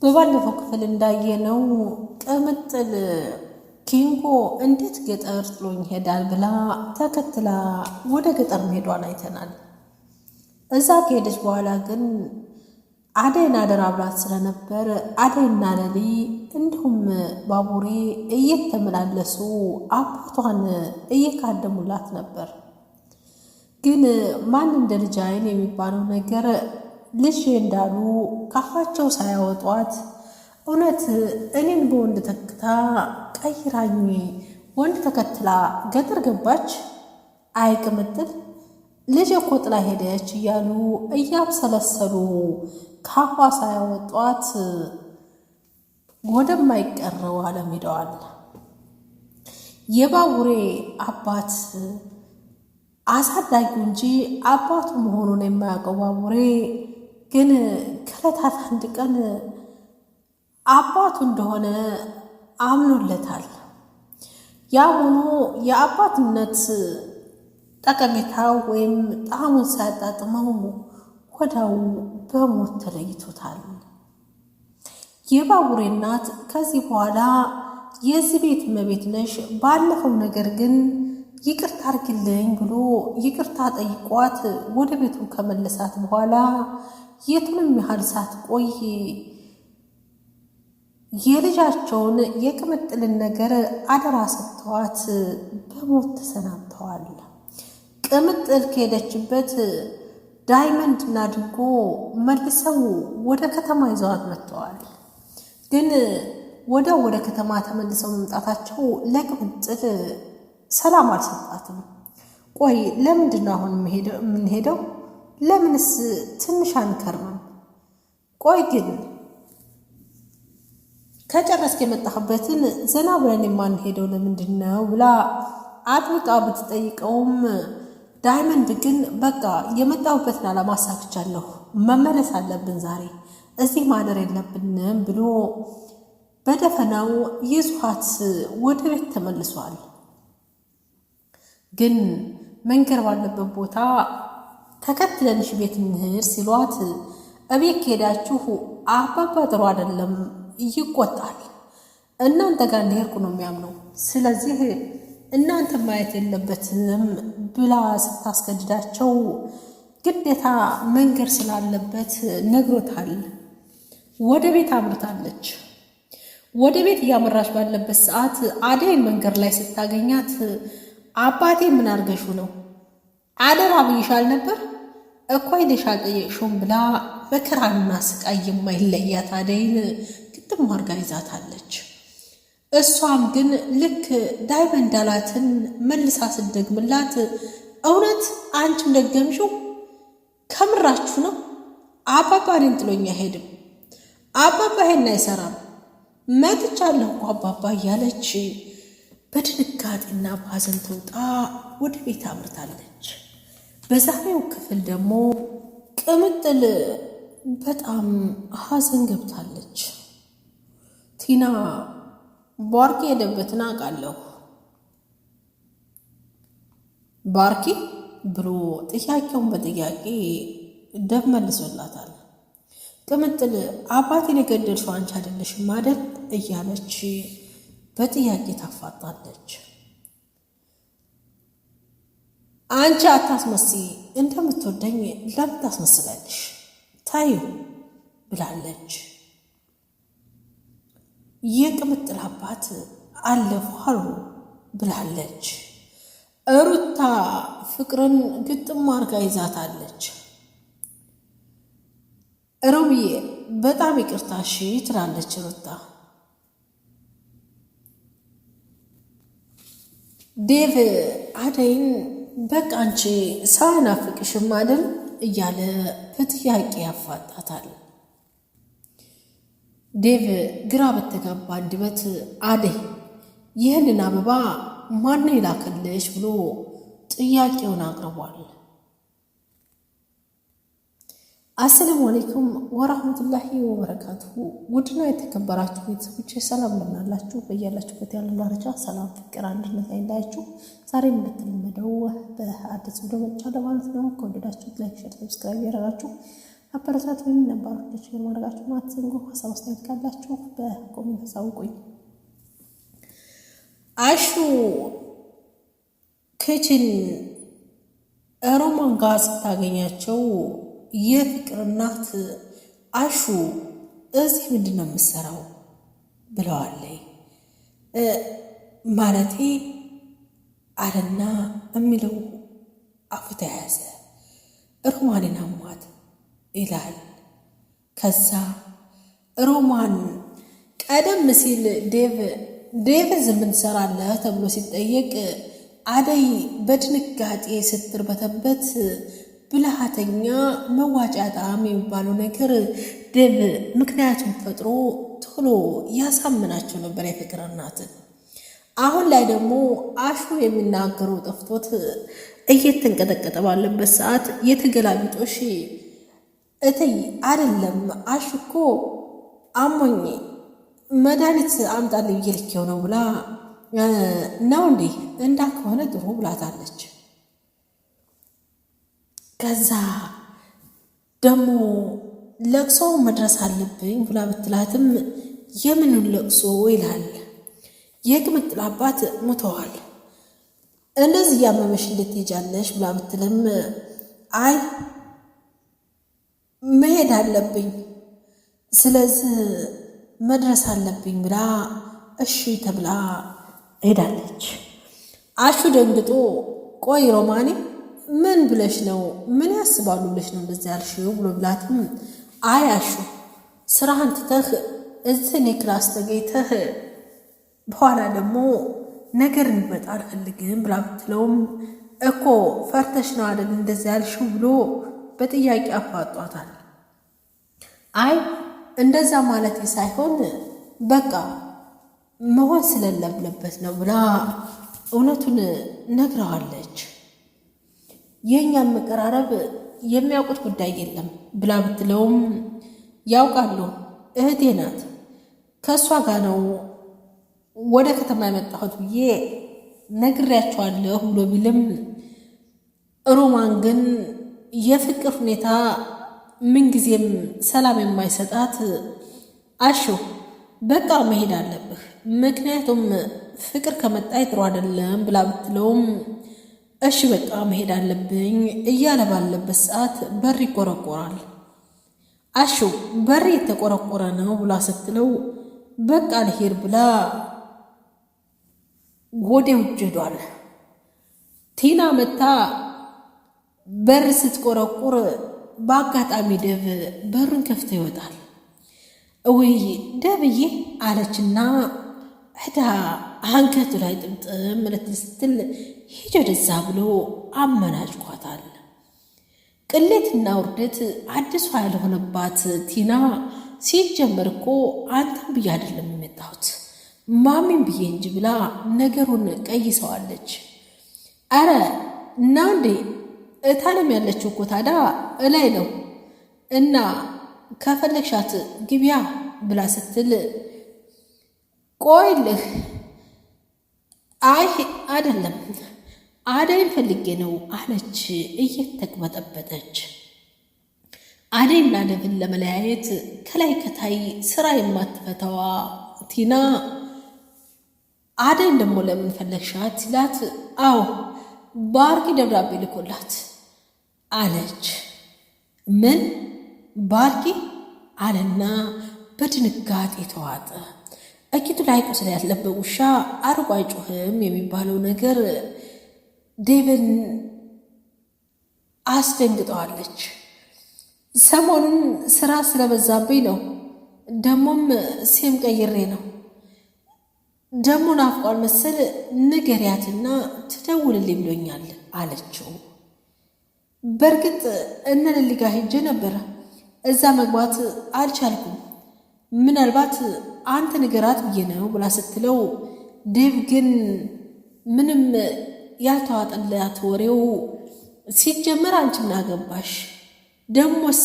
በባለፈው ክፍል እንዳየነው ቅምጥል ኪንጎ እንዴት ገጠር ጥሎኝ ሄዳል ብላ ተከትላ ወደ ገጠር መሄዷን አይተናል። እዛ ከሄደች በኋላ ግን አደይን አደራ ብላት ስለነበር አደይና ለሊ እንዲሁም ባቡሬ እየተመላለሱ አባቷን እየካደሙላት ነበር። ግን ማን እንደ ልጅ አይን የሚባለው ነገር ልጅ እንዳሉ ካፋቸው ሳያወጧት እውነት እኔን በወንድ ተክታ ቀይራኝ ወንድ ተከትላ ገጠር ገባች? አይ ቅምጥል ልጅ እኮ ጥላ ሄደች እያሉ እያብሰለሰሉ ካፏ ሳያወጧት ወደማይቀረው ዓለም ሄደዋል። የባቡሬ አባት አሳዳጊው እንጂ አባቱ መሆኑን የማያውቀው ባቡሬ ግን ከዕለታት አንድ ቀን አባቱ እንደሆነ አምኖለታል። ያ ሆኖ የአባትነት ጠቀሜታው ወይም ጣዕሙን ሳያጣጥመው ወዲያው በሞት ተለይቶታል። የባቡሬ እናት ከዚህ በኋላ የዚህ ቤት እመቤት ነሽ፣ ባለፈው ነገር ግን ይቅርታ አድርግልኝ ብሎ ይቅርታ ጠይቋት ወደ ቤቱ ከመለሳት በኋላ የቱንም ያህል ሳትቆይ የልጃቸውን የቅምጥልን ነገር አደራ ሰጥተዋት በሞት ተሰናብተዋል። ቅምጥል ከሄደችበት ዳይመንድ እና ድንጎ መልሰው ወደ ከተማ ይዘዋት መጥተዋል። ግን ወደ ከተማ ተመልሰው መምጣታቸው ለቅምጥል ሰላም አልሰጣትም። ቆይ ለምንድን ነው አሁን የምንሄደው? ለምንስ ትንሽ አንከርምም? ቆይ ግን ከጨረስክ የመጣህበትን ዘና ብለን የማንሄደው ለምንድን ነው ብላ አጥብቃ ብትጠይቀውም ዳይመንድ ግን በቃ የመጣሁበትን ዓላማ አሳክቻለሁ፣ መመለስ አለብን፣ ዛሬ እዚህ ማደር የለብንም ብሎ በደፈናው ይዟት ወደ ቤት ተመልሷል። ግን መንገር ባለበት ቦታ ተከትለንሽ ቤት እንሂድ ሲሏት እቤት ከሄዳችሁ አባባ ጥሩ አይደለም ይቆጣል፣ እናንተ ጋር እንደሄድኩ ነው የሚያምነው፣ ስለዚህ እናንተ ማየት የለበትም ብላ ስታስገድዳቸው ግዴታ መንገር ስላለበት ነግሮታል። ወደ ቤት አምርታለች። ወደ ቤት እያመራች ባለበት ሰዓት አደይን መንገድ ላይ ስታገኛት አባቴ ምን አርገሹ ነው? አደራ ብይሻል ነበር እኮ ሄደሽ አልጠየቅሽውም ብላ መከራና ስቃይ የማይለያት አደይን ግጥም አርጋ ይዛታለች። እሷም ግን ልክ ዳይመንድ አላትን መልሳ ስደግምላት እውነት አንቺም ደገምሽው? ከምራችሁ ነው? አባባ እኔን ጥሎኝ አይሄድም፣ አባባ ይሄን አይሰራም፣ መጥቻለሁ እኮ አባባ እያለች በድንጋጤና በሐዘን ተውጣ ወደ ቤት አምርታለች። በዛሬው ክፍል ደግሞ ቅምጥል በጣም ሐዘን ገብታለች። ቲና ባርኪ የሄደበትን አውቃለሁ፣ ባርኪ ብሎ ጥያቄውን በጥያቄ ደብ መልሶላታል። ቅምጥል አባቴን የገደልሽው አንቺ አይደለሽም አይደል እያለች በጥያቄ ታፋጣለች። አንቺ አታስመስይ፣ እንደምትወደኝ ለምን ታስመስላለሽ? ታዩ ብላለች። የቅምጥል አባት አለፉ አሉ ብላለች። ሩታ ፍቅርን ግጥም አርጋ ይዛታለች። ሩብዬ በጣም ይቅርታ እሺ ትላለች ሩታ። ዴቭ አደይን በቃ አንቺ ሰው አይናፍቅሽም አይደል እያለ በጥያቄ ያፋጣታል። ዴቭ ግራ በተጋባ አንደበት አደይ ይህንን አበባ ማን ይላክልሽ ብሎ ጥያቄውን አቅርቧል። አሰላሙ አለይኩም ወራህመቱላሂ ወበረካቱሁ። ውድና የተከበራችሁ ቤተሰቦች ሰላም እንደምናላችሁ፣ በያላችሁበት ያለ ዳርቻ ሰላም፣ ፍቅር፣ አንድነት አይለያችሁ። ዛሬም እንደተለመደው በአዲስ ቪዲዮ መጥቻለሁ ማለት ነው። ከወደዳችሁት ላይክ፣ ሼር፣ ሰብስክራይብ ያደረጋችሁ አበረታት ወይም ነባሮች ማድረጋችሁ አትዘንጉ። ሀሳብ አስተያየት ካላችሁ በኮሜንት አሳውቁኝ። አሹ ክችን ሮማን ጋር ስታገኛቸው የፍቅር እናት አሹ እዚህ ምንድን ነው የምትሰራው ብለዋለይ። ማለቴ አለና የሚለው አፉ ተያዘ። ሮማንን አሟት ይላል። ከዛ ሮማን ቀደም ሲል ዴቭ ዝም ትሰራለህ ተብሎ ሲጠየቅ አደይ በድንጋጤ ስትርበተበት ብልሃተኛ መዋጫ ጣዕም የሚባለው ነገር ዴቭ ምክንያቱም ፈጥሮ ቶሎ ያሳምናቸው ነበር የፍቅር እናትን። አሁን ላይ ደግሞ አሹ የሚናገረው ጠፍቶት እየተንቀጠቀጠ ባለበት ሰዓት የተገላቢጦሽ እትይ አይደለም አሹ እኮ አሞኝ መድኃኒት አምጣልኝ ብዬ ልኬው ነው ብላ ነው እንዴ እንዳ ከሆነ ጥሩ ብላታለች። ከዛ ደግሞ ለቅሶ መድረስ አለብኝ ብላ ብትላትም የምኑን ለቅሶ ይላል። የቅምጥል አባት ሞተዋል፣ እንደዚህ እያመመሽ እንድትሄጃለሽ ብላ ብትልም አይ መሄድ አለብኝ ስለዚህ መድረስ አለብኝ ብላ እሺ ተብላ ሄዳለች። አሹ ደንግጦ ቆይ ሮማኔ ምን ብለሽ ነው? ምን ያስባሉ ብለሽ ነው እንደዚህ ያልሽው ብሎ ብላትም አይ አሹ ስራህን ትተህ እዚህ እኔ ክላስ ተገኝተህ በኋላ ደግሞ ነገር እንዲመጣ አልፈልግም ብላ ብትለውም እኮ ፈርተሽ ነው አይደል እንደዚህ ያልሽው ብሎ በጥያቄ አፋጧታል። አይ እንደዛ ማለት ሳይሆን በቃ መሆን ስለሌለበት ነው ብላ እውነቱን ነግረዋለች። የእኛን መቀራረብ የሚያውቁት ጉዳይ የለም ብላ ብትለውም ያውቃሉ፣ እህቴ ናት፣ ከእሷ ጋር ነው ወደ ከተማ የመጣሁት ብዬ ነግሬያቸዋለሁ ብሎ ቢልም ሮማን ግን የፍቅር ሁኔታ ምንጊዜም ሰላም የማይሰጣት አሹ በቃ መሄድ አለብህ ምክንያቱም ፍቅር ከመጣይ ጥሩ አይደለም ብላ ብትለውም እሺ በቃ መሄድ አለብኝ እያለ ባለበት ሰዓት በር ይቆረቆራል። አሹ በር የተቆረቆረ ነው ብላ ስትለው በቃ ልሄድ ብላ ወደ ውጭ ሄዷል። ቲና መታ በር ስትቆረቁር በአጋጣሚ ደብ በሩን ከፍቶ ይወጣል። ወይ ደብዬ አለችና ሄዳ አንገቱ ላይ ጥምጥም ልትል ስትል ሂጅ ወደዛ ብሎ አመናጭቋታል። ቅሌትና ውርደት አዲሷ ያልሆነባት ቲና ሲጀመር እኮ አንተም ብዬ አይደለም የመጣሁት ማሚን ብዬ እንጂ ብላ ነገሩን ቀይሰዋለች። አረ እና እንዴ እታለም ያለችው እኮ ታዲያ እላይ ነው እና ከፈለግሻት ግቢያ ብላ ስትል ቆይልህ አይ አይደለም አደይን ፈልጌ ነው አለች እየተቅበጠበጠች። አደይና ደብን ለመለያየት ከላይ ከታይ ስራ የማትፈታዋ ቲና አደይን ደግሞ ለምን ፈለግሻት ሲላት አዎ ባርኪ ደብዳቤ ልኮላት አለች። ምን ባርኪ አለና በድንጋጤ ተዋጠ። እኪቱ ላይ ቁስል ያለበት ውሻ አርቆ አይጮህም የሚባለው ነገር ዴቭን አስደንግጠዋለች። ሰሞኑን ስራ ስለበዛብኝ ነው፣ ደሞም ሴም ቀይሬ ነው፣ ደሞ ናፍቋል መሰል ንገሪያትና ትደውልልኝ ብሎኛል አለችው። በእርግጥ እነ ልሊ ጋ ሄጄ ነበረ፣ እዛ መግባት አልቻልኩም፣ ምናልባት አንተ ንገራት ብዬ ነው ብላ ስትለው ዴቭ ግን ምንም ያልተዋጠላት ወሬው ሲጀመር አንቺ ምን አገባሽ ደሞስ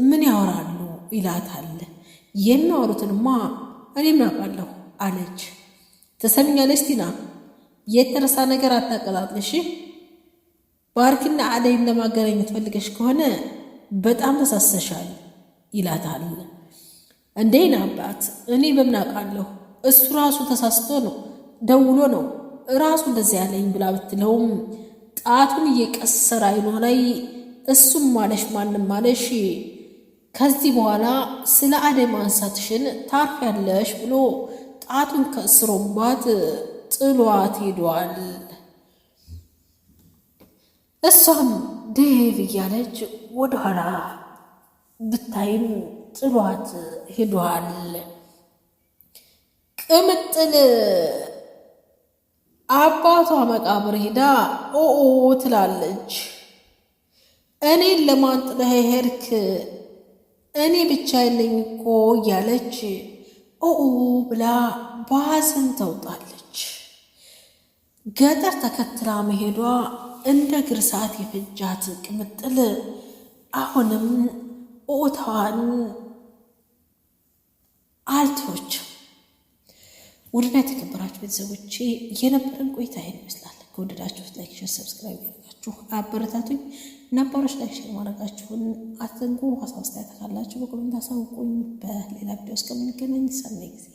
ምን ያወራሉ ይላታል። የሚያወሩትንማ እኔም አውቃለሁ አለች። ትሰሚኛለሽ ቲና፣ የተረሳ ነገር አታቀጣጥልሽ። ባርክና አደይን ለማገናኘት ፈልገሽ ከሆነ በጣም ተሳሰሻል ይላታል። እንዴና አባት እኔ በምን አውቃለሁ? እሱ ራሱ ተሳስቶ ነው ደውሎ ነው ራሱ እንደዚያ ያለኝ ብላ ብትለውም ጣቱን እየቀሰረ አይኗ ላይ እሱም ማለሽ ማንም ማለሽ ከዚህ በኋላ ስለ አደይ ማንሳትሽን ታርፊያለሽ ብሎ ጣቱን ከስሮባት ጥሏት ሄዷል። እሷም ዴቭ እያለች ወደኋላ ብታይም ጥሏት ሄዷል። ቅምጥል አባቷ መቃብር ሄዳ ኦኦ ትላለች። እኔን ለማን ጥለህ ሄድክ? እኔ ብቻዬን ነኝ እኮ እያለች ኦኦ ብላ በሐዘን ተውጣለች። ገጠር ተከትላ መሄዷ እንደ ግርሳት የፈጃት ቅምጥል አሁንም ኦታዋን አልተወችም። ውድና የተከበራችሁ ቤተሰቦቼ የነበረን ቆይታ ይሄን ይመስላል። ከወደዳችሁት ላይክ፣ ሼር፣ ሰብስክራይብ ያደርጋችሁ አበረታቱኝ። ነባሮች ላይክ፣ ሼር ማድረጋችሁን አትንኩ። ሀሳብ አስተያየት ካላችሁ በኮሜንት አሳውቁኝ። በሌላ ቪዲዮ እስከምንገናኝ ሰናይ ጊዜ